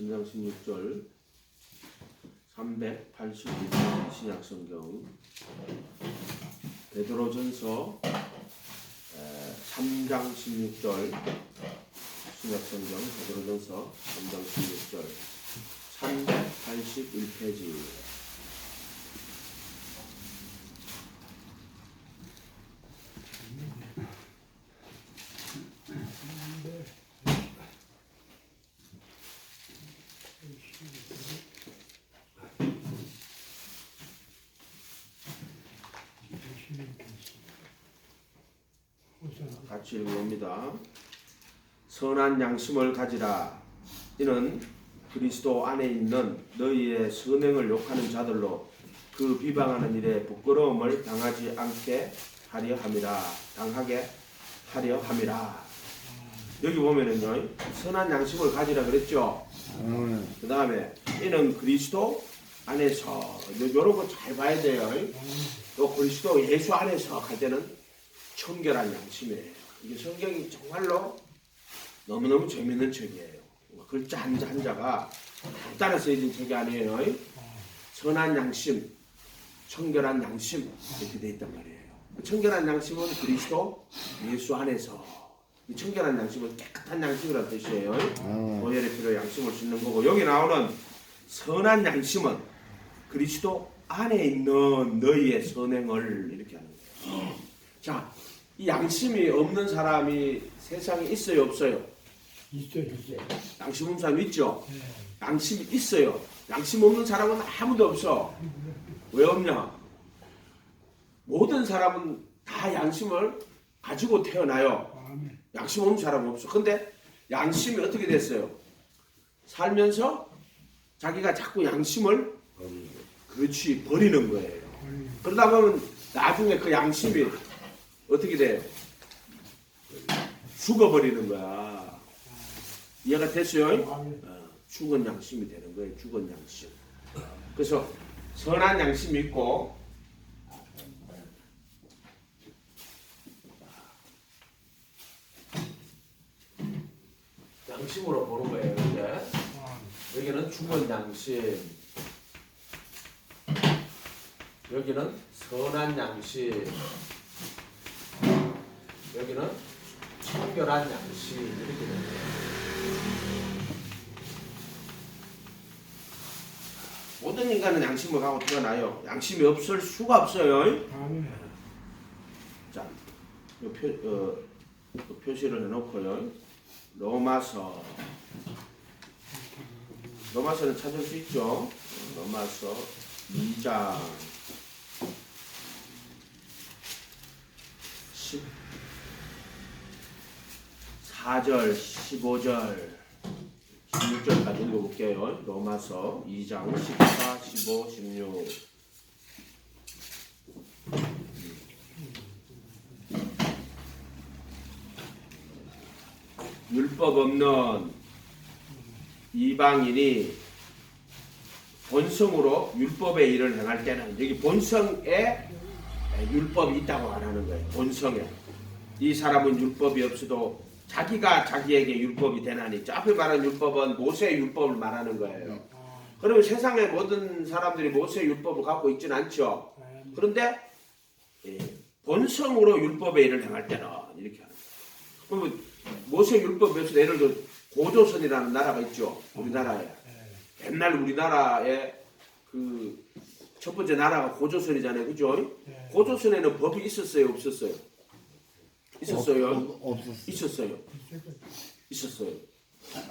3장 16절 381편 신약성경 베드로전서 3장 16절 신약성경 베드로전서 3장 16절 381페이지 같이 읽어봅니다. 선한 양심을 가지라. 이는 그리스도 안에 있는 너희의 선행을 욕하는 자들로 그 비방하는 일에 부끄러움을 당하지 않게 하려 함이라. 당하게 하려 함이라. 여기 보면은요, 선한 양심을 가지라 그랬죠. 그 다음에 이는 그리스도 안에서 요런 거 잘 봐야 돼요. 또 그리스도 예수 안에서 할 때는 청결한 양심이에요. 이게 성경이 정말로 너무너무 재밌는 책이에요. 글자 한자가 간단히 쓰여진 책이 아니에요. 선한 양심, 청결한 양심 이렇게 돼 있단 말이에요. 청결한 양심은 그리스도 예수 안에서, 청결한 양심은 깨끗한 양심이라는 뜻이에요. 보혈의 피로 양심을 씻는 거고, 여기 나오는 선한 양심은 그리스도 안에 있는 너희의 선행을 이렇게 하는 거예요. 자, 이 양심이 없는 사람이 세상에 있어요, 없어요? 있어요. 양심 없는 사람 있죠? 네. 양심이 있어요. 양심 없는 사람은 아무도 없어. 왜 없냐? 모든 사람은 다 양심을 가지고 태어나요. 양심 없는 사람은 없어. 근데 양심이 어떻게 됐어요? 살면서 자기가 자꾸 양심을 그렇지 버리는 거예요. 그러다 보면 나중에 그 양심이 어떻게 돼요? 죽어버리는 거야. 이해가 됐어요? 죽은 양심이 되는 거예요. 죽은 양심. 그래서 선한 양심이 있고, 양심으로 보는 거예요. 이제 여기는 죽은 양심, 여기는 선한 양심, 여기는 청결한 양심 이렇게 됩니다. 모든 인간은 양심을 가지고 태어나요. 양심이 없을 수가 없어요. 자, 표시를 해놓고요. 로마서는 찾을 수 있죠. 로마서 2장 14절, 15절, 16절까지 읽어볼게요. 로마서 2장 14, 15, 16. 율법 없는 이방인이 본성으로 율법의 일을 행할 때는, 여기 본성에 율법이 있다고 말하는 거예요. 본성에. 이 사람은 율법이 없어도 자기가 자기에게 율법이 되나니. 앞에 말한 율법은 모세의 율법을 말하는 거예요. 그러면 세상의 모든 사람들이 모세의 율법을 갖고 있지는 않죠. 그런데 본성으로 율법의 일을 행할 때는 이렇게 하는 거예요. 그러면 모세의 율법에서 예를 들어 고조선이라는 나라가 있죠. 우리나라에. 옛날 우리나라에 그 첫 번째 나라가 고조선이잖아요. 그죠? 고조선에는 법이 있었어요, 없었어요? 있었어요. 있었어요. 있었어요.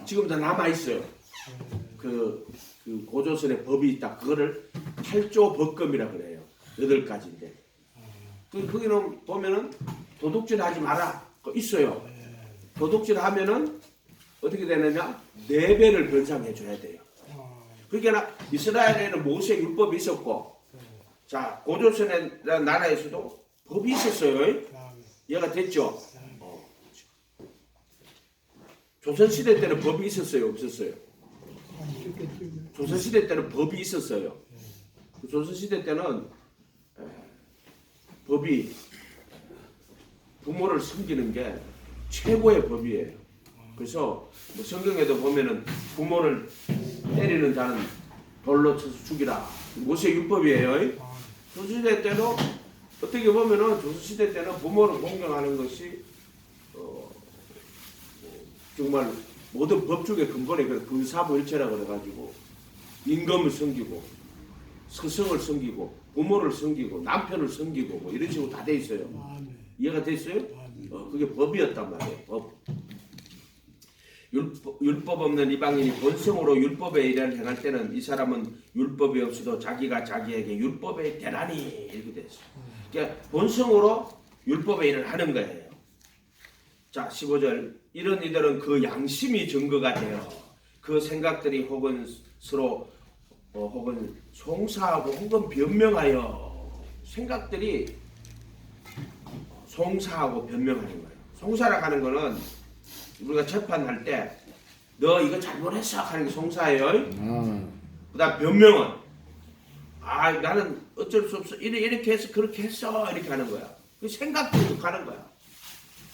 지금 다 남아 있어요. 그 고조선에 법이 있다. 그거를 8조 법검이라 그래요. 8가지인데. 거기는 보면은 도둑질 하지 마라. 있어요. 도둑질 하면은 어떻게 되느냐? 4배를 변상해 줘야 돼요. 그러니까 이스라엘에는 모세 율법이 있었고, 자, 고조선의 나라에서도 법이 있었어요. 이해가 됐죠? 조선시대 때는 법이 있었어요, 없었어요? 조선시대 때는 법이 있었어요. 조선시대 때는 법이 부모를 섬기는 게 최고의 법이에요. 그래서 뭐 성경에도 보면은 부모를 때리는 자는 돌로 쳐서 죽이라. 모세 율법이에요. 조선시대 때도 어떻게 보면은 조선시대 때는 부모를 공경하는 것이 정말 모든 법조계 근본에 근사부일체라고 그래가지고 임금을 섬기고 스승을 섬기고 부모를 섬기고 남편을 섬기고 뭐 이런 식으로 다 돼 있어요. 이해가 됐어요? 그게 법이었단 말이에요. 법. 율법 없는 이방인이 본성으로 율법의 일을 행할 때는 이 사람은 율법이 없어도 자기가 자기에게 율법의 대란이 이렇게 됐어요. 그러니까 본성으로 율법의 일을 하는 거예요. 자, 15절. 이런 이들은 그 양심이 증거가 되어 그 생각들이 혹은 서로 혹은 송사하고 혹은 변명하여 생각들이 송사하고 변명하는 거예요. 송사라고 하는 거는 우리가 재판할 때 너 이거 잘못했어 하는 게 송사예요. 그다음 변명은 나는 어쩔 수 없어 이렇게 해서 그렇게 했어 이렇게 하는 거야. 그 생각대로 가는 거야.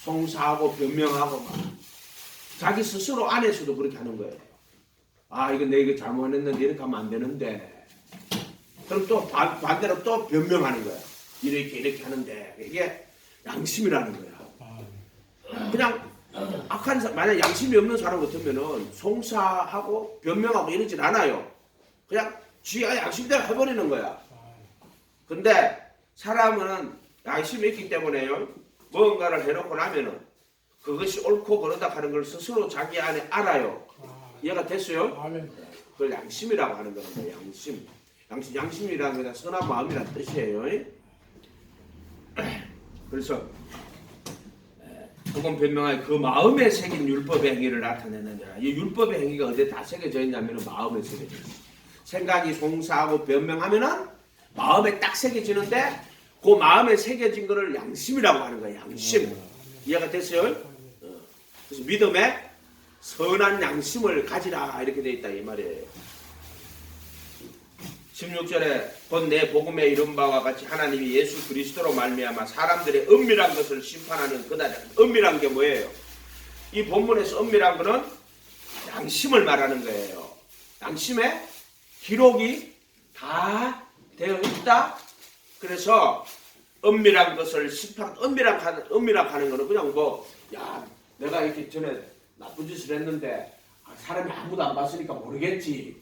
송사하고 변명하고 막 자기 스스로 안에서도 그렇게 하는 거예요. 이거 내가 이거 잘못했는데 이렇게 하면 안 되는데. 그럼 또 반대로 또 변명하는 거야. 이렇게 하는데 이게 양심이라는 거야. 그냥 악한 사람, 만약 양심이 없는 사람 같으면은 송사하고 변명하고 이러진 않아요. 그냥 지가 양심대로 해버리는 거야. 근데 사람은 양심이 있기 때문에요. 뭔가를 해놓고 나면은 그것이 옳고 그르다 하는 걸 스스로 자기 안에 알아요. 이해가 됐어요? 그걸 양심이라고 하는 거예요. 양심. 양심이라는 건 선한 마음이라는 뜻이에요. 그래서 조금 변명하여 그 마음에 새긴 율법의 행위를 나타내느냐. 이 율법의 행위가 어디에 다 새겨져 있냐면 마음에 새겨져 있어요. 생각이 송사하고 변명하면은 마음에 딱 새겨지는데 그 마음에 새겨진 거를 양심이라고 하는 거예요. 양심. 이해가 됐어요? 그래서 믿음에 선한 양심을 가지라 이렇게 돼 있다 이 말이에요. 16절에 곧 내 복음에 이른 바와 같이 하나님이 예수 그리스도로 말미암아 사람들의 은밀한 것을 심판하는 그날에 은밀한 게 뭐예요? 이 본문에서 은밀한 거는 양심을 말하는 거예요. 양심에 기록이 다 되어 있다. 그래서 은밀한 것을 은밀하는 거는 그냥 내가 이렇게 전에 나쁜 짓을 했는데 사람이 아무도 안 봤으니까 모르겠지.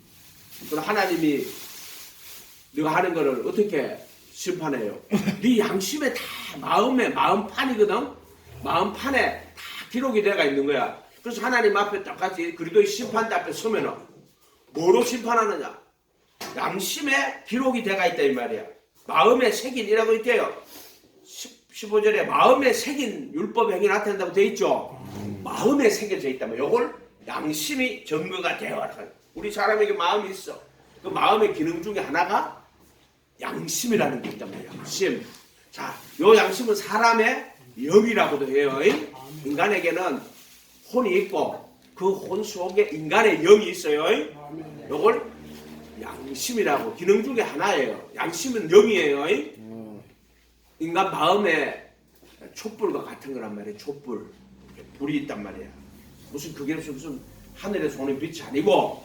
그럼 하나님이 네가 하는 거를 어떻게 심판해요? 네 양심에 다 마음판이거든. 마음판에 다 기록이 되어 있는 거야. 그래서 하나님 앞에 똑같이 그리스도의 심판대 앞에 서면은 뭐로 심판하느냐? 양심에 기록이 되어 있다 이 말이야. 마음에 새긴이라고 있대요. 15절에 마음에 새긴 율법 행위 나타낸다고 되어 있죠. 마음에 새겨져 있다면 요걸 양심이 증거가 되어. 우리 사람에게 마음이 있어. 그 마음의 기능 중에 하나가 양심이라는 게 있단 말이야. 양심. 자, 요 양심은 사람의 영이라고도 해요. 인간에게는 혼이 있고 그 혼 속에 인간의 영이 있어요. 요걸 양심이라고 기능 중에 하나예요. 양심은 영이에요. 인간 마음에 촛불과 같은 거란 말이에요. 촛불. 불이 있단 말이야. 그게 무슨 하늘에서 오는 빛이 아니고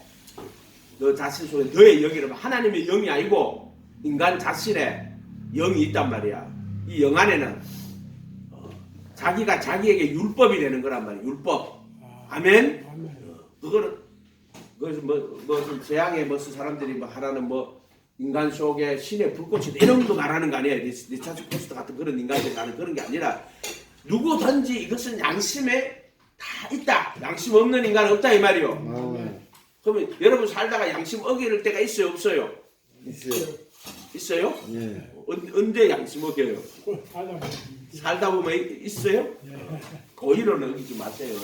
너 자신 속에 너의 영이라면 하나님의 영이 아니고 인간 자신의 영이 있단 말이야. 이 영 안에는 자기가 자기에게 율법이 되는 거란 말이야. 율법. 아멘. 그거는 좀 재앙에 무슨 사람들이 하라는 인간 속에 신의 불꽃이 이런 거 말하는 거 아니에요. 리차드 포스터 같은 그런 인간들이 하는 그런 게 아니라 누구든지 이것은 양심에 다 있다. 양심 없는 인간은 없다 이 말이요. 그러면 여러분 살다가 양심 어기는 때가 있어요, 없어요? 있어요? 예. 언제 양심 어겨요? 살다 보면 있어요? 고의로는 어기지 마세요.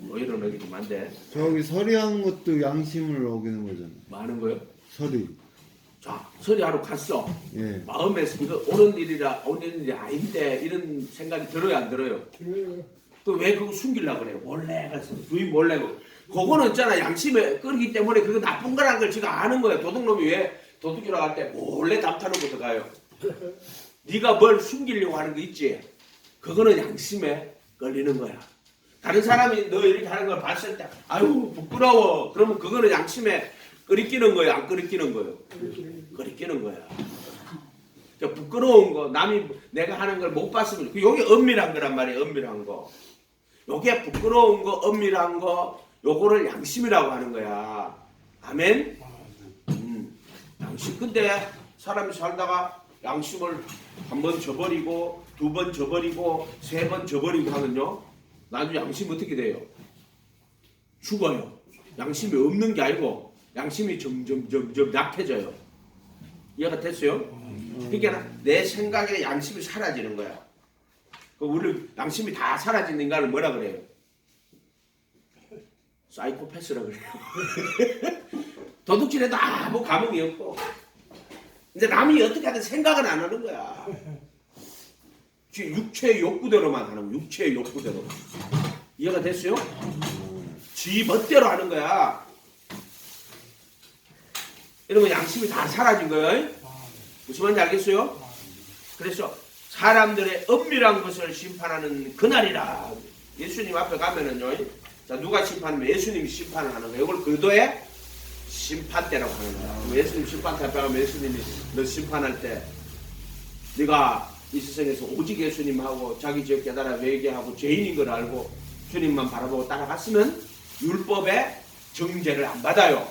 고의로는 어기지 만데. 저기 서리하는 것도 양심을 어기는 거잖아요. 뭐 하는 거요? 서리. 자, 서리하러 갔어. 예. 마음에서 이거 옳은 일이 아닌데 이런 생각이 들어요, 안 들어요? 또 왜 그거 숨기려고 그래요? 몰래 가서 주인 몰래 그거는 있잖아. 양심에 끌기 때문에 그거 나쁜 거라는 걸 지가 아는 거야. 도둑놈이 왜 도둑이라 갈 때 몰래 담타놓고 들어가요. 네가 뭘 숨기려고 하는 거 있지? 그거는 양심에 걸리는 거야. 다른 사람이 너 이렇게 하는 걸 봤을 때 아유 부끄러워. 그러면 그거는 양심에 끓이끼는 거예요? 안 끓이끼는 거예요? 끓이끼는 거야. 그러니까 부끄러운 거 남이 내가 하는 걸 못 봤으면 요게 엄밀한 거란 말이에요. 엄밀한 거. 요게 부끄러운 거 엄밀한 거 요거를 양심이라고 하는 거야. 아멘? 양심. 근데 사람이 살다가 양심을 한 번 저버리고 두 번 저버리고 세 번 저버리고 하면요 나중에 양심 어떻게 돼요? 죽어요. 양심이 없는 게 아니고 양심이 점점 약해져요. 이해가 됐어요? 그러니까 내 생각에 양심이 사라지는 거야. 우리 양심이 다 사라진 인간을 뭐라 그래요? 사이코패스라 그래요. 도둑질해도 아무 감흥이 없고 이제 남이 어떻게 하든 생각은 안 하는 거야. 육체의 욕구대로만 하는 거야. 육체의 욕구대로. 이해가 됐어요? 지 멋대로 하는 거야. 이러면 양심이 다 사라진 거예요. 무슨 말인지 알겠어요? 그래서 사람들의 엄밀한 것을 심판하는 그날이라. 예수님 앞에 가면은요. 자, 누가 심판하면 예수님이 심판을 하는 거예요. 이걸 그도의 심판대라고 하는 거야. 예수님 심판대 앞에 가면 예수님이 너 심판할 때 네가 이 세상에서 오직 예수님하고 자기 죄 깨달아 회개하고 죄인인 걸 알고 주님만 바라보고 따라갔으면 율법의 정죄를 안 받아요.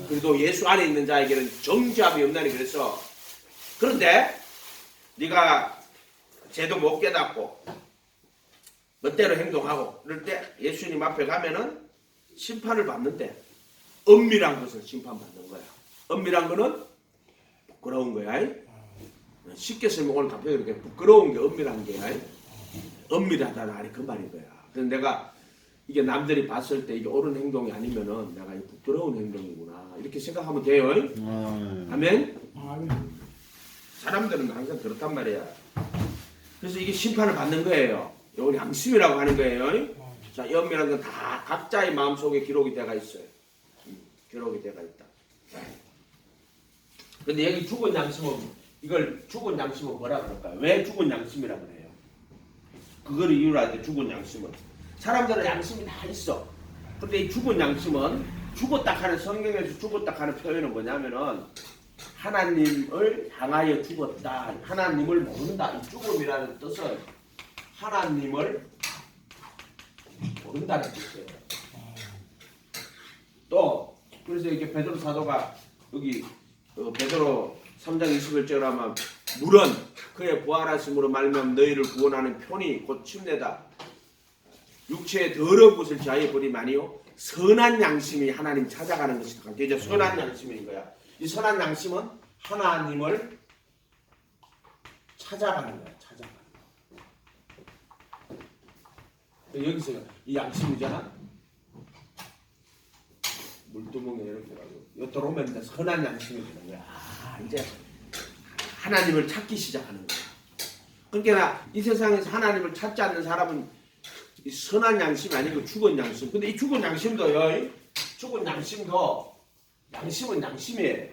그래도 예수 안에 있는 자에게는 정죄함이 없나니 그래서 그런데 네가 죄도 못 깨닫고 멋대로 행동하고 그럴 때 예수님 앞에 가면은 심판을 받는데 엄밀한 것을 심판받는 거야. 엄밀한 거는 부끄러운 거야. 쉽게 설명 오늘 답변이 이렇게 부끄러운 게 엄밀한 게 엄밀하다는 말이 그 말인 거야. 그래서 내가 이게 남들이 봤을 때 이게 옳은 행동이 아니면은 내가 이 부끄러운 행동이구나 이렇게 생각하면 돼요. 아멘. 사람들은 항상 그렇단 말이야. 그래서 이게 심판을 받는 거예요. 이걸 양심이라고 하는 거예요. 자, 이 엄밀한 건 다 각자의 마음속에 기록이 되어 있어요. 기록이 되어 있다. 근데 여기 죽은 양심은 이걸 죽은 양심은 뭐라 그럴까요? 왜 죽은 양심이라고 그래요? 그걸 이유로 할 때 죽은 양심은 사람들은 양심이 다 있어. 근데 이 죽은 양심은 죽었다 하는 성경에서 죽었다 하는 표현은 뭐냐면은 하나님을 향하여 죽었다. 하나님을 모른다. 이 죽음이라는 뜻은 하나님을 모른다는 뜻이에요. 또 그래서 이렇게 베드로 사도가 여기 베드로 3장 21절에 하면 물은 그의 부활하심으로 말미암아 너희를 구원하는 편이 곧 침례다. 육체의 더러운 것을 제하여 버리마니요 선한 양심이 하나님 찾아가는 것이다. 이제 선한 양심인 거야. 이 선한 양심은 하나님을 찾아가는 거야. 찾아가는 거야. 여기서 이 양심이잖아. 물두멍에 이렇게 가고 여 들어오면 이제 선한 양심이 되는 거야. 이제 하나님을 찾기 시작하는 거야. 그러니까 이 세상에서 하나님을 찾지 않는 사람은 이 선한 양심이 아니고 죽은 양심. 근데 이 죽은 양심도요. 죽은 양심도 양심은 양심이에요.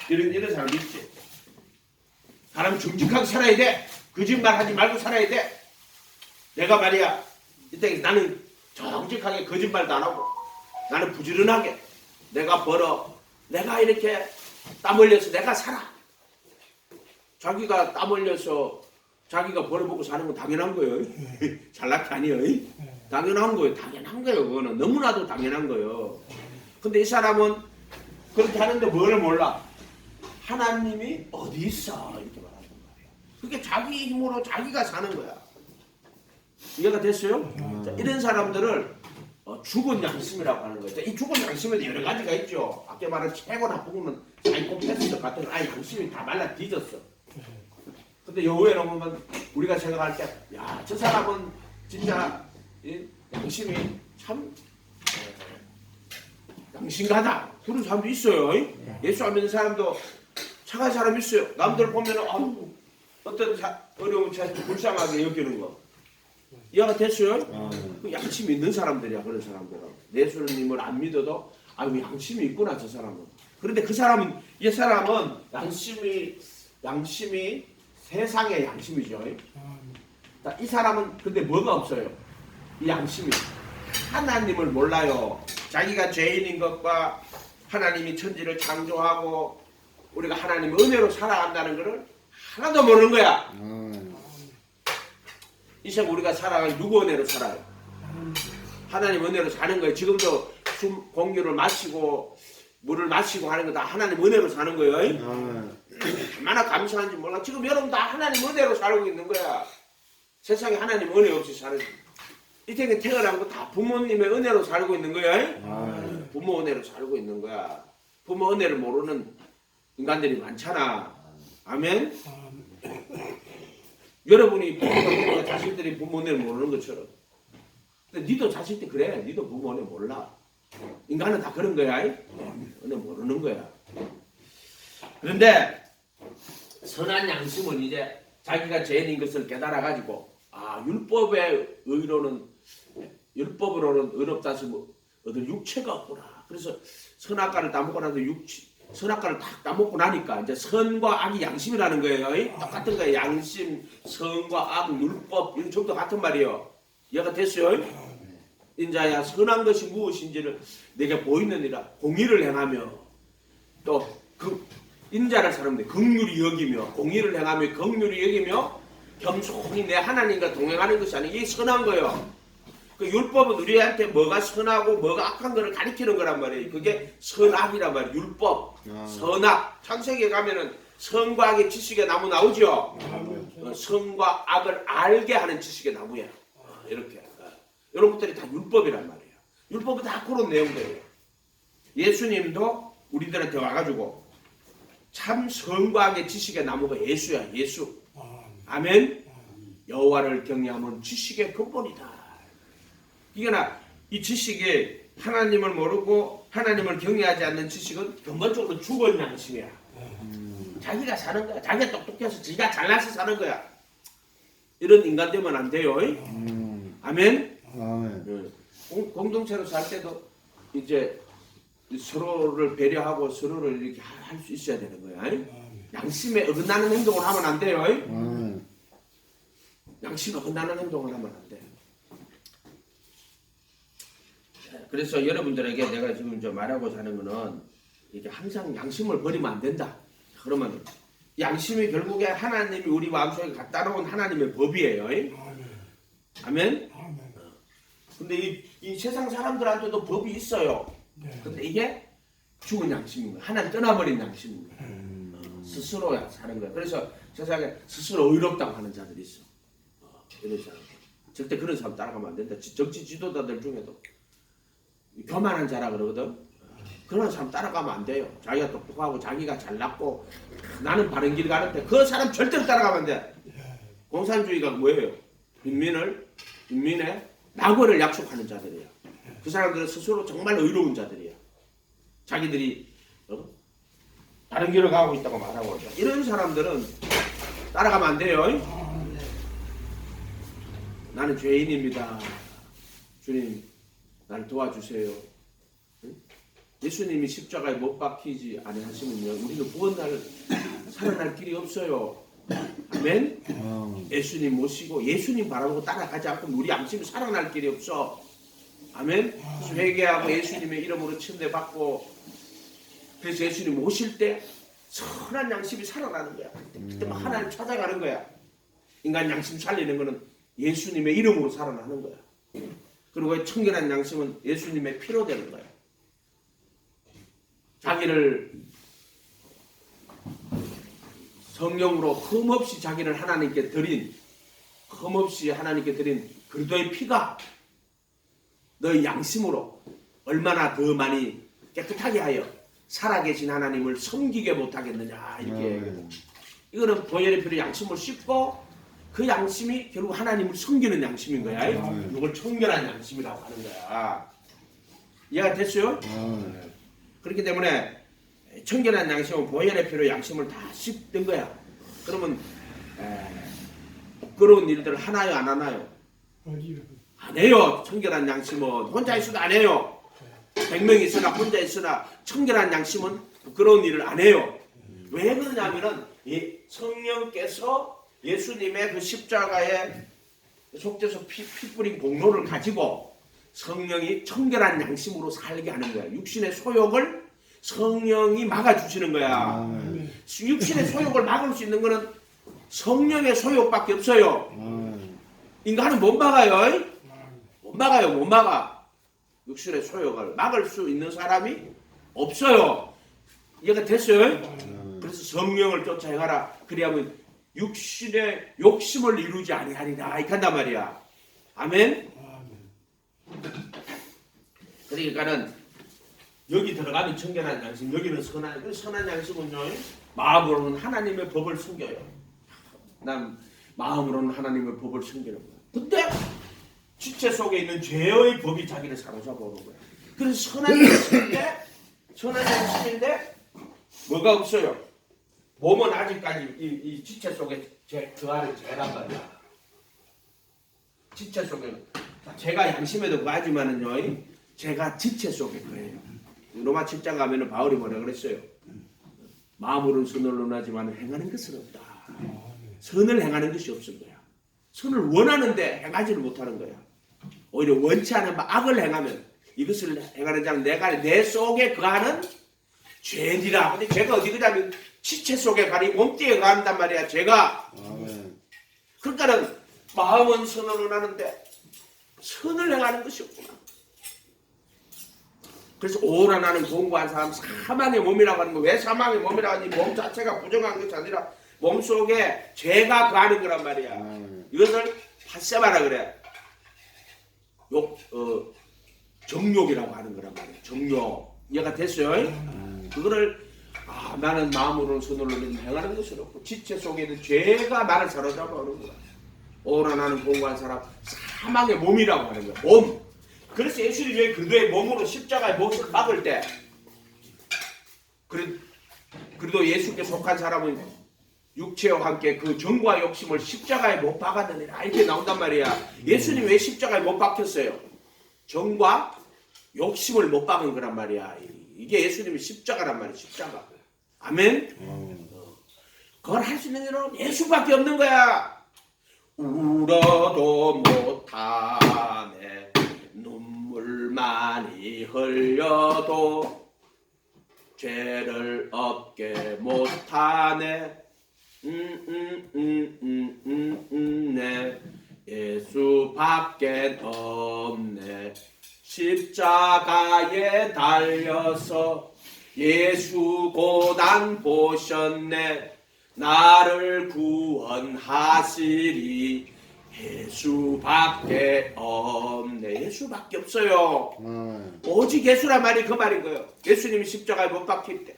이런 사람 있지. 사람 정직하게 살아야 돼. 거짓말 하지 말고 살아야 돼. 내가 말이야 이때 나는 정직하게 거짓말도 안 하고 나는 부지런하게 내가 벌어 내가 이렇게 땀 흘려서 내가 살아. 자기가 땀 흘려서 자기가 벌어먹고 사는 건 당연한 거예요. 잘났게 아니에요. 당연한 거예요. 당연한 거예요. 그거는 너무나도 당연한 거예요. 근데 이 사람은 그렇게 하는데 뭘 몰라. 하나님이 어디 있어 이렇게 말하는 거예요. 그게 자기 힘으로 자기가 사는 거야. 이해가 됐어요? 자, 이런 사람들을 죽은 양심이라고 하는 거예요. 이 죽은 양심에도 여러 가지가 있죠. 아까 말한 최고 나쁜 건 사이코패스 같은 건 양심이 다 말라 뒤졌어. 근데 여우에 보면 우리가 생각할 때 야, 저 사람은 진짜 양심이 참 양심가다 그런 사람도 있어요. 예수 안 믿는 사람도 착한 사람 있어요. 남들 보면 어떤 어려운 자식 불쌍하게 여기는 거 이해가 됐어요? 그 양심이 있는 사람들이야. 그런 사람들은 예수님을 안 믿어도 아유 양심이 있구나 저 사람은. 그런데 그 사람은 이 사람은 양심이 세상의 양심이죠. 이 사람은 근데 뭐가 없어요? 이 양심이 하나님을 몰라요. 자기가 죄인인 것과 하나님이 천지를 창조하고 우리가 하나님의 은혜로 살아간다는 것을 하나도 모르는 거야. 이 세상 우리가 살아가는 누구 은혜로 살아요? 하나님 은혜로 사는 거예요. 지금도 숨 공기를 마시고 물을 마시고 하는 거 다 하나님 은혜로 사는 거예요. 얼마나 감사한지 몰라. 지금 여러분 다 하나님 은혜로 살고 있는 거야. 세상에 하나님 은혜 없이 사는 이 세상에 태어난 거 다 부모님의 은혜로 살고 있는 거야. 부모 은혜로 살고 있는 거야. 부모 은혜를 모르는 인간들이 많잖아. 아멘. 여러분이 부모 자식들이 부모 은혜를 모르는 것처럼. 근데 니도 자식들 그래. 니도 부모 은혜 몰라. 인간은 다 그런 거야. 은혜 모르는 거야. 그런데 선한 양심은 이제 자기가 죄인인 것을 깨달아가지고 율법의 율법으로는 의롭다시 얻을 육체가 없구나. 그래서 선악과를 따먹고 나서 선악과를 딱 따먹고 나니까 이제 선과 악이 양심이라는 거예요. 똑같은 거예요. 양심, 선과 악, 율법 이런 전부 같은 말이에요. 이해가 됐어요? 인자야 선한 것이 무엇인지를 내게 보이느니라. 공의를 행하며 또 그 인자를 사람들 긍휼히 여기며 공의를 행하며 긍휼히 여기며 겸손히 내 하나님과 동행하는 것이 아니고 이게 선한 거예요. 그 율법은 우리한테 뭐가 선하고 뭐가 악한 거를 가리키는 거란 말이에요. 그게 선악이란 말이에요. 율법, 선악. 창세기에 가면은 선과 악의 지식의 나무 나오죠. 선과 악을 알게 하는 지식의 나무야. 이렇게. 이런 것들이 다 율법이란 말이에요. 율법은 다 그런 내용들이에요. 예수님도 우리들한테 와가지고 참 선과 악의 지식의 나무가 예수야. 예수. 아멘. 여호와를 경외함은 지식의 근본이다. 이게나 이 지식이 하나님을 모르고 하나님을 경외하지 않는 지식은 근본적으로 죽은 양심이야. 자기가 사는 거야. 자기가 똑똑해서 지가 잘나서 사는 거야. 이런 인간 되면 안 돼요. 아멘. 공동체로 살 때도 이제 서로를 배려하고 서로를 이렇게 할 수 있어야 되는 거야. 양심에 어긋나는 행동을 하면 안 돼요. 양심에 어긋나는 행동을 하면 안 돼. 그래서 여러분들에게 내가 지금 말하고자 하는 거는 이게 항상 양심을 버리면 안 된다. 그러면 양심이 결국에 하나님이 우리 마음속에 갖다 놓은 하나님의 법이에요. 아멘. 근데 이 세상 사람들한테도 법이 있어요. 근데 이게 죽은 양심인 거야. 하나님 떠나버린 양심인 거야. 스스로 사는 거야. 그래서 세상에 스스로 의롭다고 하는 자들이 있어. 이런 사람. 절대 그런 사람 따라가면 안 된다. 정치 지도자들 중에도 교만한 자라 그러거든. 그런 사람 따라가면 안 돼요. 자기가 똑똑하고 자기가 잘났고 나는 바른 길 가는데 그 사람 절대로 따라가면 안 돼. 공산주의가 뭐예요? 인민의 낙원을 약속하는 자들이야. 그 사람들은 스스로 정말 의로운 자들이야. 자기들이 다른 길을 가고 있다고 말하고 있다. 이런 사람들은 따라가면 안 돼요. 나는 죄인입니다. 주님 나를 도와주세요. 예수님이 십자가에 못 박히지 아니하시면요 우리는 구원날 살아날 길이 없어요. 아멘. 예수님 모시고 예수님 바라보고 따라가지 않고 우리 양심이 살아날 길이 없어. 아멘. 그래서 회개하고 예수님의 이름으로 침례받고 그래서 예수님 오실 때 선한 양심이 살아나는 거야. 그때 막 하나님 찾아가는 거야. 인간 양심 살리는 거는 예수님의 이름으로 살아나는 거야. 그리고 청결한 양심은 예수님의 피로 되는 거야. 자기를 성령으로 흠없이 자기를 하나님께 드린 그리스도의 피가 너의 양심으로 얼마나 더 많이 깨끗하게 하여 살아계신 하나님을 섬기게 못하겠느냐 이렇게. 이거는 보혈의 피로 양심을 씻고 그 양심이 결국 하나님을 섬기는 양심인 거야. 이걸 청결한 양심이라고 하는 거야. 이해가 됐어요? 그렇기 때문에 청결한 양심은 보혈의 피로 양심을 다 씻는 거야. 그러면 부끄러운 일들을 하나요 안 하나요? 안 해요. 청결한 양심은 혼자 있어도 안 해요. 100명이 있으나 혼자 있으나 청결한 양심은 부끄러운 일을 안 해요. 왜 그러냐면은 성령께서 예수님의 그 십자가의 속죄소 피 뿌린 공로를 가지고 성령이 청결한 양심으로 살게 하는 거야. 육신의 소욕을 성령이 막아주시는 거야. 아멘. 육신의 소욕을 막을 수 있는 거는 성령의 소욕밖에 없어요. 아멘. 인간은 못 막아요. 못 막아요. 못 막아. 육신의 소욕을 막을 수 있는 사람이 없어요. 이해가 됐어요? 그래서 성령을 쫓아 행하라. 그리하면 육신의 욕심을 이루지 아니하리라. 이렇게 한단 말이야. 아멘? 그러니까는 여기 들어가면 청결한 양심, 여기는 선한 양심은요, 마음으로는 하나님의 법을 숨겨요. 난 마음으로는 하나님의 법을 숨기는 거야. 근데 지체 속에 있는 죄의 법이 자기를 사로잡아 오는 거야. 그래서 선한 양심인데 뭐가 없어요. 몸은 아직까지 이 지체 속에 그 안에 죄란 말이야. 지체 속에 제가 양심에도 그하지만은요, 제가 지체 속에 그래요. 로마 7장 가면은 바울이 뭐라 그랬어요? 마음으로는 선을 논하지만 행하는 것은 없다. 선을 행하는 것이 없은 거야. 선을 원하는데 행하지를 못하는 거야. 오히려 원치 않은 악을 행하면 이것을 행하는 자는 내 속에 거하는 죄니라. 근데 죄가 어디 가냐면 지체 속에 가니 몸띠에 간단 말이야. 죄가. 아멘. 그러니까는 마음은 선을 원하는데 선을 행하는 것이 없구나. 그래서 오라 나는 공부한 사람 사망의 몸이라고 하는 거. 왜 사망의 몸이라고 하니? 몸 자체가 부정한 것이 아니라 몸속에 죄가 거하는 거란 말이야. 이것을 파세바라 그래. 정욕이라고 하는 거란 말이야. 정욕. 이해가 됐어요? 그거를 나는 마음으로는 선으로 행하는 것은 없고 지체 속에 있는 죄가 나를 사로잡아 오는 거야. 오라 나는 공부한 사람 사망의 몸이라고 하는 거야. 몸. 그래서 예수님이 왜 그도의 몸으로 십자가의 몫을 막을 때 그래도 예수께 속한 사람은 육체와 함께 그 정과 욕심을 십자가에 못 박았느니라 이렇게 나온단 말이야. 예수님 왜 십자가에 못 박혔어요? 정과 욕심을 못 박은 거란 말이야. 이게 예수님의 십자가란 말이야. 십자가. 아멘? 그걸 할 수 있는 일은 예수밖에 없는 거야. 울어도 못하네. 눈물 많이 흘려도 죄를 없게 못하네. 네. 예수밖에 없네. 십자가에 달려서 예수 고난 보셨네. 나를 구원하시리. 예수밖에 없네. 예수밖에 없어요. 오직 예수란 말이 그 말인 거예요. 예수님이 십자가에 못 박힐 때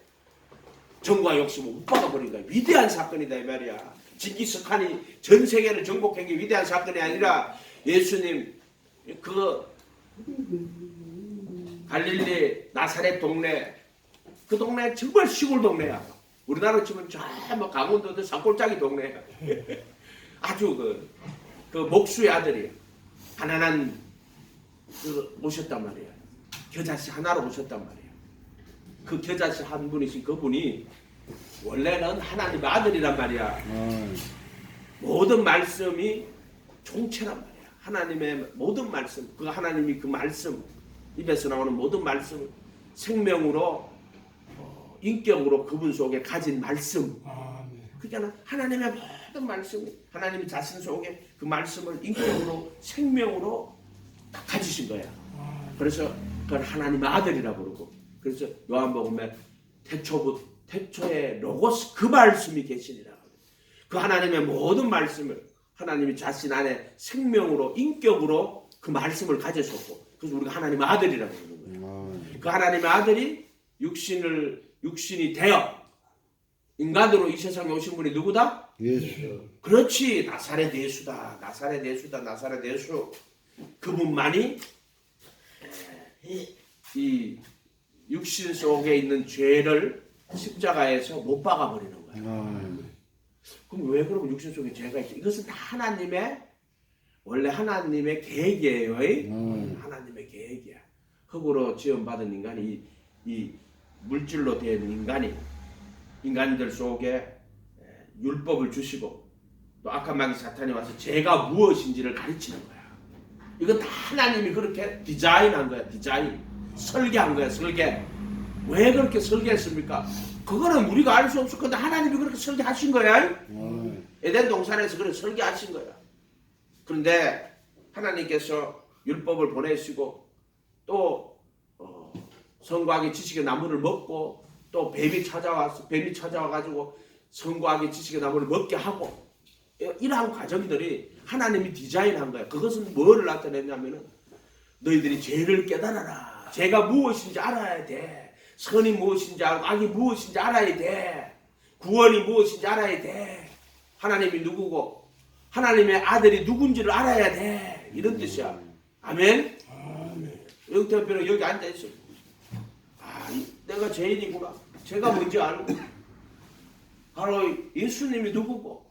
정과 욕심을 못 박아버린 거야. 위대한 사건이다 이 말이야. 징기스칸이 전 세계를 정복한 게 위대한 사건이 아니라 예수님 그 갈릴리 나사렛 동네, 그 동네 정말 시골 동네야. 우리나라로 치면 저 뭐 강원도 산골짜기 동네야. 아주 그 목수의 아들이 가난한 오셨단 말이야. 겨자씨 하나로 오셨단 말이야. 그 겨자씨 한 분이신 그분이 원래는 하나님의 아들이란 말이야. 모든 말씀이 총체란 말이야. 하나님의 모든 말씀, 그 하나님이 그 말씀 입에서 나오는 모든 말씀을 생명으로 인격으로 그분 속에 가진 말씀. 그러니까 하나님의 모든 말씀, 하나님이 자신 속에 그 말씀을 인격으로 생명으로 가지신 거야. 그래서 그걸 하나님의 아들이라 부르고, 그래서 요한복음에 태초에 로고스 그 말씀이 계시니라. 그 하나님의 모든 말씀을 하나님이 자신 안에 생명으로 인격으로 그 말씀을 가지셨고, 그래서 우리가 하나님의 아들이라고 부르는 거예요. 그 하나님의 아들이 육신이 되어 인간으로 이 세상에 오신 분이 누구다? 예수. 그렇지. 나사렛 예수다. 나사렛 예수다. 나사렛 예수. 그분만이 이 육신 속에 있는 죄를 십자가에서 못 박아버리는 거야. 그럼 왜 그러면 육신 속에 죄가 있지? 이것은 다 원래 하나님의 계획이에요. 하나님의 계획이야. 흙으로 지음받은 인간이 이 물질로 된 인간들 속에 율법을 주시고 또 악한 마귀 사탄이 와서 죄가 무엇인지를 가르치는 거야. 이건 다 하나님이 그렇게 디자인한 거야. 디자인. 설계한 거야. 설계. 왜 그렇게 설계했습니까? 그거는 우리가 알 수 없을 건데 하나님이 그렇게 설계하신 거야. 에덴 동산에서 그렇게 설계하신 거야. 그런데 하나님께서 율법을 보내시고 또 선과학의 지식의 나무를 먹고 또 뱀이 찾아와가지고 선과학의 지식의 나무를 먹게 하고 이러한 과정들이 하나님이 디자인한 거야. 그것은 뭐를 나타냈냐면은 너희들이 죄를 깨달아라. 죄가 무엇인지 알아야 돼. 선이 무엇인지 알고 악이 무엇인지 알아야 돼. 구원이 무엇인지 알아야 돼. 하나님이 누구고 하나님의 아들이 누군지를 알아야 돼. 이런 뜻이야. 아멘. 영태표는 여기 앉아 있어. 내가 죄인이구나. 죄가 뭔지 알고 바로 예수님이 누구고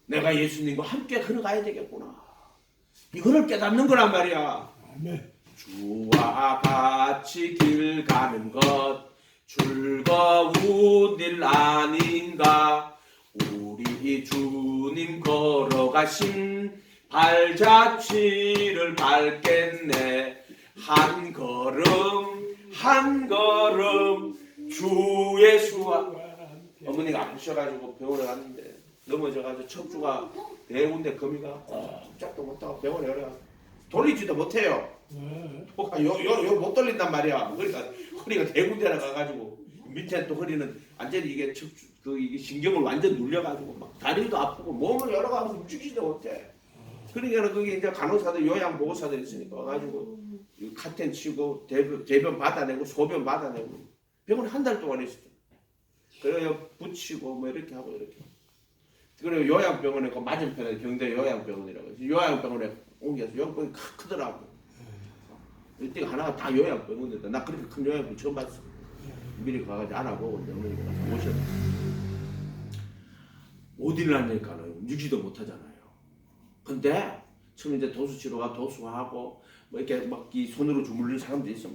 내가 예수님과 함께 걸어가야 되겠구나. 이거를 깨닫는 거란 말이야. 아멘. 주와 같이 길 가는 것 즐거운 일 아닌가. 우리 주님 걸어가신 발자취를 밟겠네. 한 걸음 한 걸음 주 예수와. 어머니가 아프셔가지고 병원에 갔는데 넘어져가지고 척추가 네 군데 거미가 꼼짝도 못하고 병원에 가서 돌리지도 못해요. 요 못 돌린단 말이야. 그러니까 허리가 네 군데나 가가지고 밑에 또 허리는 완전히 이게 척추 이게 신경을 완전 눌려가지고 막 다리도 아프고 몸을 여러 가지 움직이지도 못해. 그러니까 거기 이제 간호사들 요양 보호사들 있으니까 와가지고 카텐 치고 대변 받아내고 소변 받아내고 병원에 한 달 동안 있었어. 그래요 붙이고 뭐 이렇게 하고 이렇게. 그리고 요양병원에 그 맞은편에 경대 요양병원이라고 해서 요양병원에 옮겨서 요양병원이 크더라고. 이때 하나가 다 요양병원이다. 나 그렇게 큰 요양병원 처음 봤어. 미리 가가지고 알아보고 어머니가 가서 오셨어. 못 일어나니까는 움직이지도 못하잖아요. 근데 처음 이제 도수치료가 도수하고 뭐 이렇게 막 이 손으로 주물리는 사람도 있어.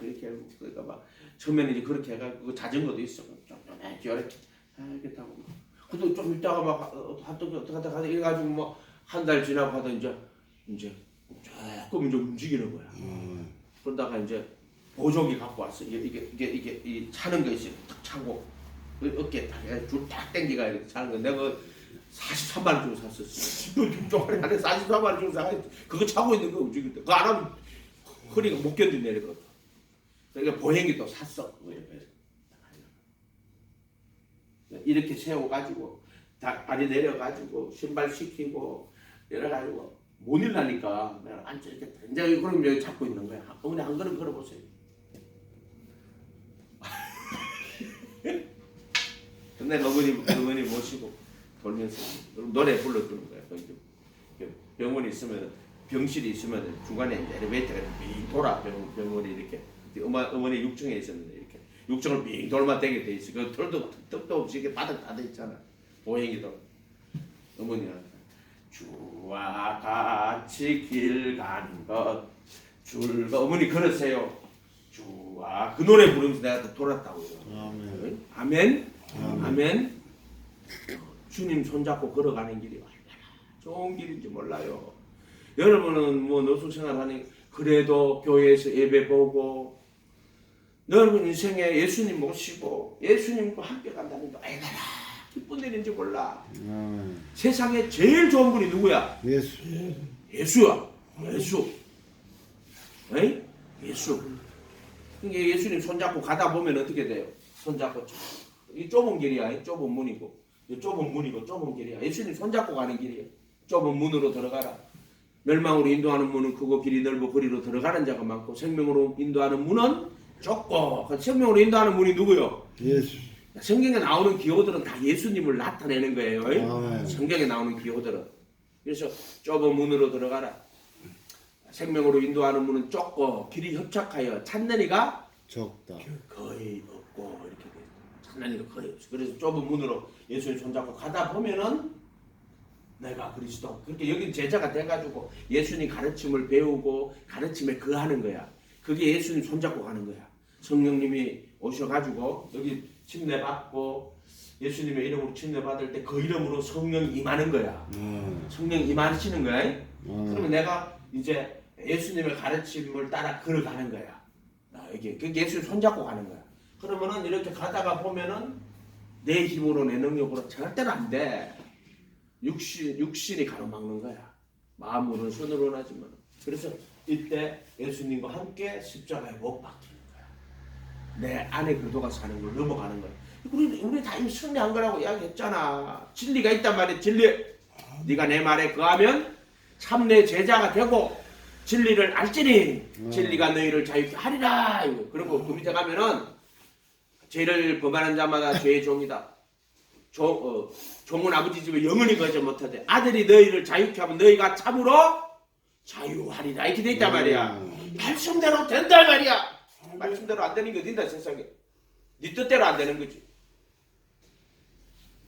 이렇게 하고 그러니까 막 처음에는 이제 그렇게 해가지고 자전거도 있어. 이렇게 타고. 근데 좀 있다가 막 어떻게 하다 이래가지고 뭐 한 달 지나고 하다 이제 조금 이제 움직이는 거야. 그러다가 이제 보조기 갖고 왔어. 이게 차는 거 있어. 탁 차고 어깨에 딱 당기가 이렇게 차는 거. 내가 43만 원 주고 샀어. 10분 동안에 안에 43만 원 주고 사. 그거 차고 있는 거 움직일 때. 그거 안 하면 허리가 못 견디네 이러거든. 그러니까 보행기 또 샀어. 이렇게 세워가지고 다리 내려가지고 신발 시키고 내려가지고 못 일나니까 내가 앉아 이렇게 굉장히 그럼 여기 잡고 있는 거야. 어머니 한 걸음 걸어보세요. 근데 어머니 모시고 돌면서 노래 불러주는 거야. 병원이 있으면 병실이 있으면 중간에 이제 엘리베이터가 빙 돌아. 병원이 이렇게 어머니 6층에 있었는데 이렇게 6층을 빙 돌만되게 돼 있어. 그 털도 턱도 없이 이렇게 바닥 다 돼 있잖아. 보행이도. 어머니가 주와 같이 길 가는 것 어머니 걸으세요. 주와 그 노래 부르면서 내가 또 돌았다고요. 아멘. 아멘. 아멘. 주님 손잡고 걸어가는 길이 얼마나 좋은 길인지 몰라요. 여러분은 뭐 노숙생활하니 그래도 교회에서 예배 보고 여러분 인생에 예수님 모시고 예수님과 함께 간다는 게 얼마나 기쁜 일인지 몰라. 세상에 제일 좋은 분이 누구야? 예수야. 예수. 에이? 예수. 그러니까 예수님 손잡고 가다 보면 어떻게 돼요? 손잡고 이 좁은 길이야. 이 좁은 문이고 이 좁은 문이고 좁은 길이야. 예수님 손잡고 가는 길이에요. 좁은 문으로 들어가라. 멸망으로 인도하는 문은 크고 길이 넓고 거리로 들어가는 자가 많고 생명으로 인도하는 문은 좁고. 생명으로 인도하는 문이 누구요? 예수. 성경에 나오는 기호들은 다 예수님을 나타내는 거예요. 성경에 나오는 기호들은. 그래서 좁은 문으로 들어가라. 생명으로 인도하는 문은 좁고 길이 협착하여 찾는 이가 적다. 거의 없고 이렇게 돼. 찾는 이가 거의 없어. 그래서 좁은 문으로 예수님 손잡고 가다 보면은 내가 그리스도. 그렇게 여기 제자가 돼가지고 예수님 가르침을 배우고 가르침에 거하는 거야. 그게 예수님 손잡고 가는 거야. 성령님이 오셔가지고 여기 침례 받고 예수님의 이름으로 침례받을 때 그 이름으로 성령 임하는 거야. 성령 임하시는 거야. 그러면 내가 이제 예수님의 가르침을 따라 걸어가는 거야. 이게 예수님 손잡고 가는 거야. 그러면은 이렇게 가다가 보면은 내 힘으로 내 능력으로 절대로 안 돼. 육신이 가로막는 거야. 마음으로는 손으로는 하지만. 그래서 이때 예수님과 함께 십자가에 못 박히는 거야. 내 안에 그도가 사는 걸 넘어가는 거야. 우리 다 이미 승리한 거라고 이야기했잖아. 진리가 있단 말이야. 진리. 네가 내 말에 거하면 참 내 제자가 되고 진리를 알지니 진리가 너희를 자유케 하리라. 그리고 그 밑에 가면은 죄를 범하는 자마다 죄의 종이다. 종은 아버지 집에 영원히 거하지 못하되 아들이 너희를 자유케 하면 너희가 참으로 자유하리라. 이렇게 돼 있단 말이야. 말씀대로 된다 말이야. 말씀대로 안 되는 게 어딘다 세상에. 네 뜻대로 안 되는 거지.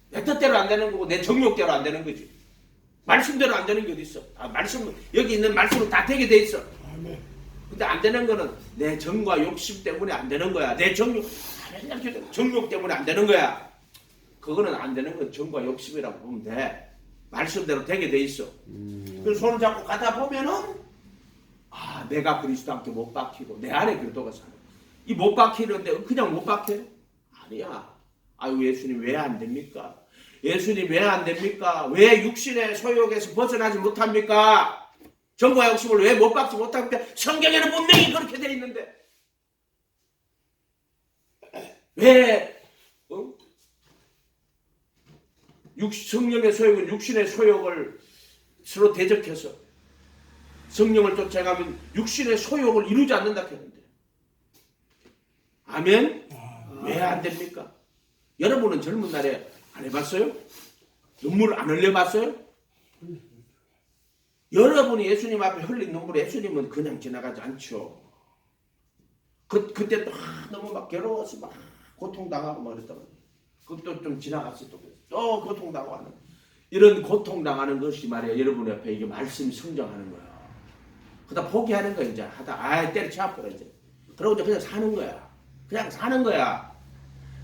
내 뜻대로 안 되는 거고 내 정욕대로 안 되는 거지. 말씀대로 안 되는 게 어디 있어? 말씀 여기 있는 말씀은 다 되게 돼 있어. 근데 안 되는 거는 내 정과 욕심 때문에 안 되는 거야. 내 정욕 때문에 안 되는 거야. 그거는 안 되는 건 정과 욕심이라고 보면 돼. 말씀대로 되게 돼 있어. 그래서 손을 잡고 가다 보면은 내가 그리스도 함께 못 박히고 내 안에 그리스도가 사는. 이 못 박히는데 그냥 못 박혀? 아니야. 아유 예수님 왜 안 됩니까? 예수님 왜 안 됩니까? 왜 육신의 소욕에서 벗어나지 못합니까? 정과 욕심을 왜 못 박지 못합니까? 성경에는 분명히 그렇게 돼 있는데 왜 성령의 소욕은 육신의 소욕을 서로 대적해서 성령을 쫓아가면 육신의 소욕을 이루지 않는다 했는데 아멘? 왜 안 됩니까? 여러분은 젊은 날에 안 해봤어요? 눈물 안 흘려봤어요? 여러분이 예수님 앞에 흘린 눈물 예수님은 그냥 지나가지 않죠. 그때 또 너무 막 괴로워서 막 고통당하고 막 그랬단 말이에요. 그것도 좀 지나갔어 또 고통당하고 하는 이런 고통당하는 것이 말이야 여러분 옆에 이게 말씀이 성장하는 거야. 그러다 포기하는 거야 이제 하다 때려치 아프라 이제 그러고 이제 그냥 사는 거야. 그냥 사는 거야.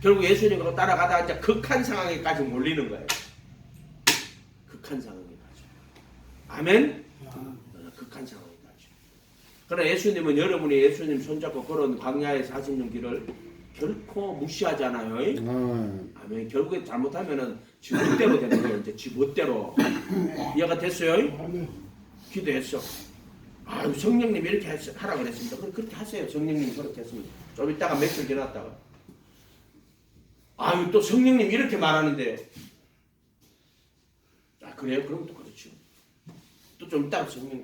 결국 예수님하고 따라가다가 이제 극한 상황에까지 몰리는 거예요. 극한 상황에까지. 아멘? 극한 상황에까지. 그러나 예수님은 여러분이 예수님 손잡고 걸어온 광야의 40년 길을 결코 무시하지 않아요. 아멘. 결국에 잘못하면은 지 멋대로 되는 거예요. 이제 지 멋대로. 이해가 됐어요? 기도했어. 성령님이 이렇게 하라 그랬습니다. 그렇게 하세요. 성령님이 그렇게 했습니다. 좀 이따가 며칠 지났다가 또 성령님 이렇게 말하는데요. 그래요? 그럼 또 그렇죠. 또 좀 이따가 성령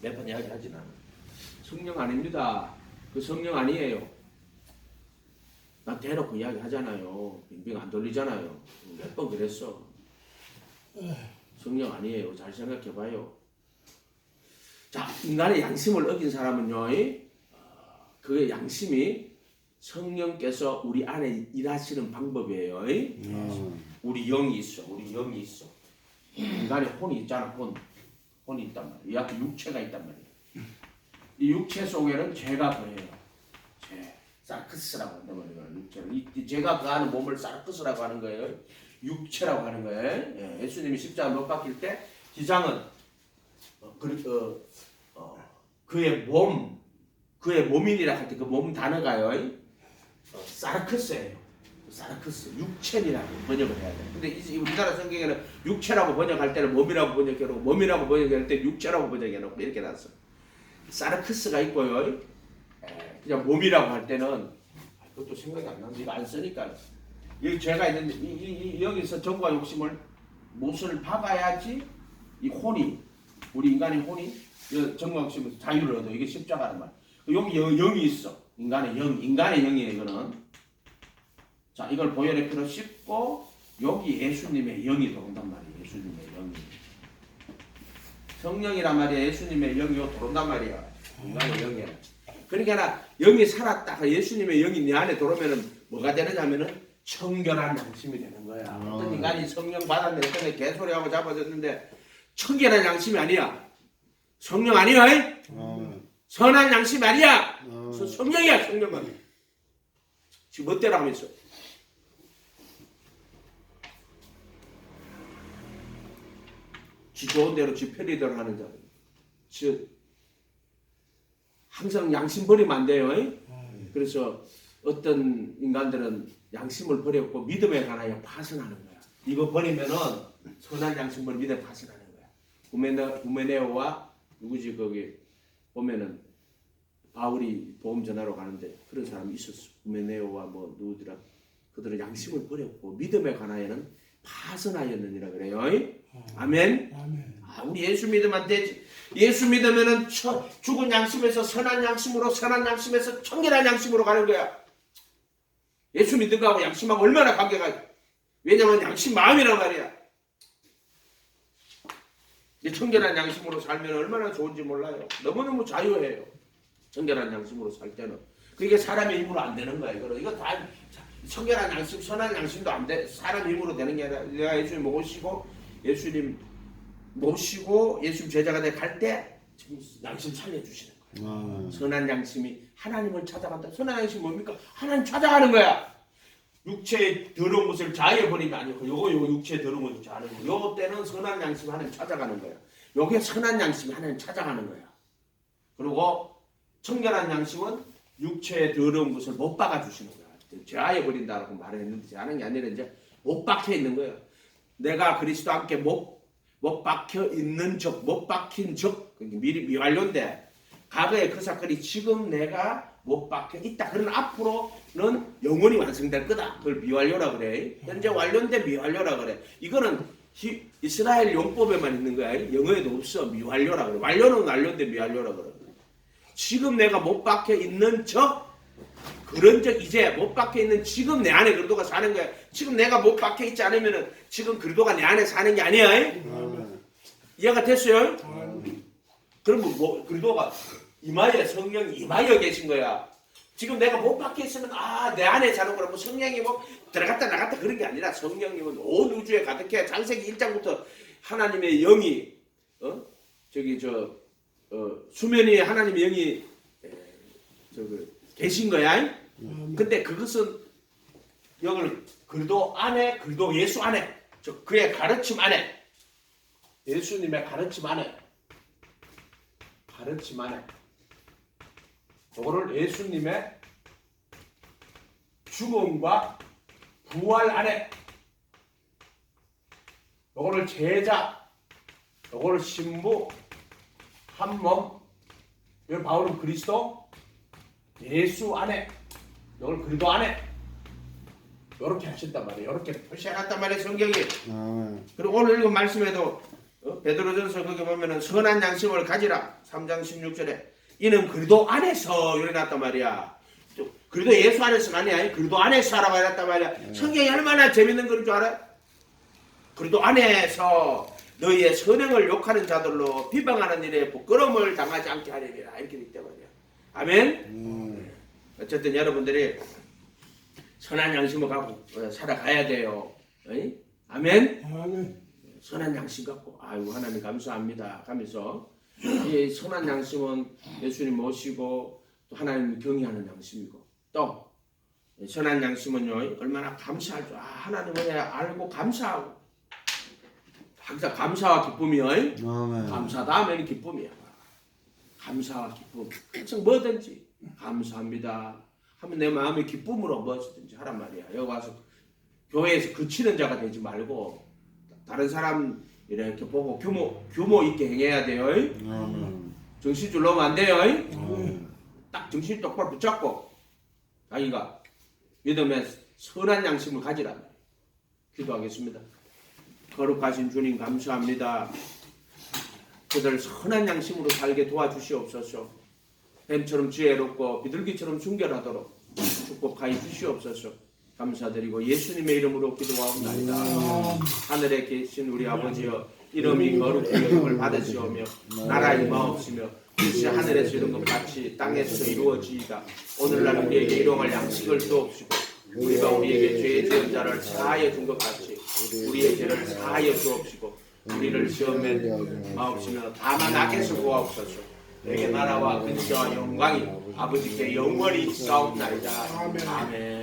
몇 번 이야기 하진 않아. 성령 아닙니다. 그 성령 아니에요. 나 대놓고 이야기 하잖아요. 빙빙 안 돌리잖아요. 몇 번 그랬어. 성령 아니에요. 잘 생각해봐요. 자, 인간의 양심을 어긴 사람은요, 그 양심이 성령께서 우리 안에 일하시는 방법이에요. 우리 영이 있어. 인간의 혼이 있잖아. 혼이 있단 말이야. 이 앞에 육체가 있단 말이야. 이 육체 속에는 죄가 거해요. 죄. 사르크스라고 한단 말이에요. 육체를. 이 죄가 거하는 몸을 사르크스라고 하는 거예요. 육체라고 하는 거예요. 예수님이 십자가 못 박힐 때 기장은 그의 몸이라 할 때 그 몸 단어가요. 사르크스예요. 사르크스, 육체이라고 번역을 해야 돼. 근데 우리나라 성경에는 육체라고 번역할 때는 몸이라고 번역해놓고 몸이라고 번역할 때 육체라고 번역해놓고 이렇게 놨어. 사르크스가 있고요. 그냥 몸이라고 할 때는 그것도 생각이 안 나는데 이거 안 쓰니까 여기 죄가 있는데 여기서 정과 욕심을 못을 박아야지 이 혼이 우리 인간의 혼이 정과 욕심을 자유를 얻어. 이게 십자가란 말. 여기 영이 있어. 인간의 영이에요. 이거는. 자, 이걸 보혈의 피로 씻고 여기 예수님의 영이 들어온단 말이에요. 예수님의 영이. 성령이란 말이야. 예수님의 영이 들어온단 말이야. 인간의 영이. 그러니까 영이 살았다. 예수님의 영이 내 안에 들어오면은 뭐가 되느냐면은 청결한 양심이 되는 거야. 어떤 인간이 성령 받았는데 개소리하고 잡아졌는데 청결한 양심이 아니야. 성령 아니야. 선한 양심이 아니야. 성령이야. 성령은. 지금 멋대로 하고 있어. 지 좋은 대로 지 편리대로 하는 자들. 즉 항상 양심 버리면 안 돼요. 그래서 어떤 인간들은 양심을 버렸고 믿음에 관하여 파선하는 거야. 이거 버리면은 선한 양심을 믿음에 파선하는 거야. 후메네오와 누구지 거기 보면은 바울이 복음 전하러 가는데 그런 사람이 있었어. 후메네오와 뭐 누구더라. 그들은 양심을 버렸고 믿음에 관하여는 파선하였느니라 그래요. 아멘. 아, 우리 예수 믿으면 안 되지. 예수 믿으면은 죽은 양심에서 선한 양심으로, 선한 양심에서 청결한 양심으로 가는 거야. 예수 믿는 거하고 양심하고 얼마나 관계가 있어. 왜냐면 양심 마음이란 말이야. 청결한 양심으로 살면 얼마나 좋은지 몰라요. 너무너무 자유해요. 청결한 양심으로 살 때는. 그게 사람의 힘으로 안 되는 거예요. 이거 다 청결한 양심, 선한 양심도 안 돼. 사람 힘으로 되는 게 아니라 내가 예수님 모시고 예수님 제자가 돼 갈 때 양심 살려주시는 거예요. 선한 양심이 하나님을 찾아간다. 선한 양심이 뭡니까? 하나님 찾아가는 거야. 육체의 더러운 것을 자해버리면 아니고 요거 육체의 더러운 것을 자해는 거. 요 때는 선한 양심이 하나님 찾아가는 거야. 요게 선한 양심이 하나님 찾아가는 거야. 그리고 청결한 양심은 육체의 더러운 것을 못 박아주시는 거야. 제하해버린다라고 말했는데 제하는 게 아니라 이제 못 박혀 있는 거예요. 내가 그리스도와 함께 못 박혀 있는 적, 못 박힌 적, 미완료인데 과거의 그 사건이 지금 내가 못 박혀 있다. 그러면 앞으로는 영원히 완성될 거다. 그걸 미완료라 그래. 현재 완료인데 미완료라 그래. 이거는 이스라엘 용법에만 있는 거야. 영어에도 없어. 미완료라 그래. 완료는 완료인데 미완료라 그래. 지금 내가 못 박혀 있는 적, 그런 적 이제 못 박혀 있는 지금 내 안에 그리스도가 사는 거야. 지금 내가 못 박혀 있지 않으면은 지금 그리스도가 내 안에 사는 게 아니야. 이해가 됐어요? 그러면 뭐 그리스도가 이마에 성령이 이마에 계신 거야. 지금 내가 못 박혀 있으면 내 안에 사는 거라. 뭐 성령이 뭐 들어갔다 나갔다 그런 게 아니라 성령님은 온 우주에 가득해. 창세기 1장부터 하나님의 영이 수면 위에 하나님의 영이 계신 거야. 근데 그것은 여기를 그리스도 안에, 그리스도 예수 안에, 그의 가르침 안에, 예수님의 가르침 안에, 이거를 예수님의 죽음과 부활 안에, 이거를 제자, 이거를 신부, 한 몸, 이걸 바울은 그리스도, 예수 안에, 이걸 그리스도 안에 이렇게 하셨단 말이에요. 이렇게 표시해놨단 말이에요. 성경이. 그리고 오늘 읽은 말씀에도 베드로전서 거기 보면은 선한 양심을 가지라 3장 16절에 이는 그리스도 안에서 이래놨단 말이야. 그리스도 예수 안에서가 아니야. 그리스도 안에서 하라고 해놨단 말이야. 성경이 얼마나 재밌는 거인 줄 알아요? 그리스도 안에서 너희의 선행을 욕하는 자들로 비방하는 일에 부끄러움을 당하지 않게 하리라. 이렇게 되기 때문이야. 아멘. 어쨌든 여러분들이 선한 양심을 갖고 살아가야 돼요. 아멘. 선한 양심 갖고 아이고 하나님 감사합니다 하면서 이 선한 양심은 예수님 모시고 또 하나님 경외하는 양심이고 또 선한 양심은요 얼마나 감사할 줄 하나님 은혜 알고 감사하고 항상 감사와 기쁨이요. 감사다 하면 기쁨이야. 감사와 기쁨. 항상 뭐든지 감사합니다 하면 내 마음의 기쁨으로 무엇이든지 하란 말이야. 여기 와서 교회에서 그치는 자가 되지 말고 다른 사람 이렇게 보고 규모 있게 행해야 돼요. 정신줄 놓으면 안 돼요. 딱 정신 똑바로 붙잡고 자기가 믿음의 선한 양심을 가지라. 기도하겠습니다. 거룩하신 주님 감사합니다. 그들 선한 양심으로 살게 도와주시옵소서. 뱀처럼 지혜롭고 비둘기처럼 순결하도록 축복하여 주시옵소서. 감사드리고 예수님의 이름으로 기도하옵나이다. 하늘에 계신 우리 아버지여 이름이 거룩히 여김을 받으시오며 나라 임하옵시며 뜻이 하늘에서 이룬 것 같이 땅에서 이루어지이다. 오늘날 우리에게 일용할 양식을 주옵시고 우리가 우리에게 죄 지은 자를 사하여 준 것 같이 우리의 죄를 사하여 주옵시고 우리를 시험에 마옵시며 다만 악에서 구하옵소서. 내게 나라와 근세와 영광이 아버지께 영원히 있사옵나이다. 아멘.